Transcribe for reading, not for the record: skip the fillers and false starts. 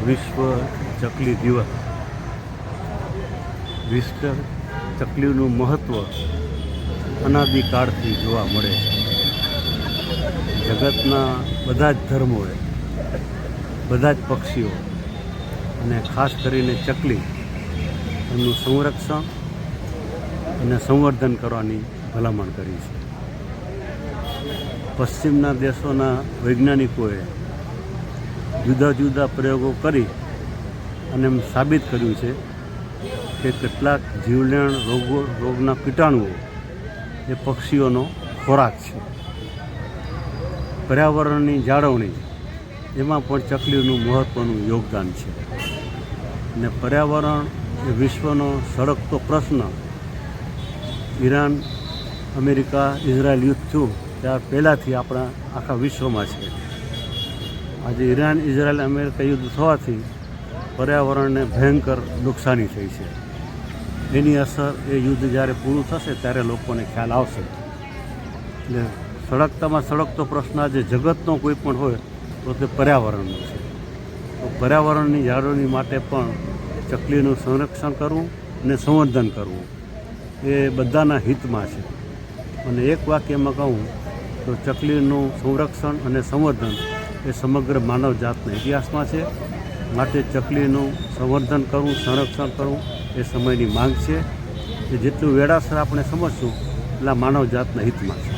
વિશ્વ ચકલી દિવસ. વિશ્વ ચકલીનું મહત્ત્વ અનાદિકાળથી જોવા મળે છે. જગતના બધા જ ધર્મોએ, બધા જ પક્ષીઓ અને ખાસ કરીને ચકલી એમનું સંરક્ષણ અને સંવર્ધન કરવાની ભલામણ કરી છે. પશ્ચિમના દેશોના વૈજ્ઞાનિકોએ જુદા જુદા પ્રયોગો કરી અને એમ સાબિત કર્યું છે કે કેટલાક જીવલેણ રોગના કીટાણુઓ એ પક્ષીઓનો ખોરાક છે. પર્યાવરણની જાળવણી એમાં પણ ચકલીનું મહત્ત્વનું યોગદાન છે. અને પર્યાવરણ એ વિશ્વનો સળગતો પ્રશ્ન ઈરાન, અમેરિકા, ઇઝરાયલ યુદ્ધ થયું ત્યાર પહેલાંથી આપણા આખા વિશ્વમાં છે. આજે ઈરાન, ઇઝરાયલ, અમેરિકા યુદ્ધ થવાથી પર્યાવરણને ભયંકર નુકસાની થઈ છે. એની અસર એ યુદ્ધ જ્યારે પૂરું થશે ત્યારે લોકોને ખ્યાલ આવશે. એટલે સળગતામાં સળગતો પ્રશ્ન આજે જગતનો કોઈ પણ હોય તો તે પર્યાવરણનો છે. તો પર્યાવરણની જાળવણી માટે પણ ચકલીનું સંરક્ષણ કરવું અને સંવર્ધન કરવું એ બધાના હિતમાં છે. અને એક વાક્યમાં કહું તો ચકલીનું સંરક્ષણ અને સંવર્ધન એ સમગ્ર માનવજાતના ઇતિહાસમાં છે. માટે ચકલીનું સંવર્ધન કરવું, સંરક્ષણ કરવું એ સમયની માંગ છે. એ જેટલું વેળાસર આપણે સમજશું એટલા માનવજાતના હિતમાં છે.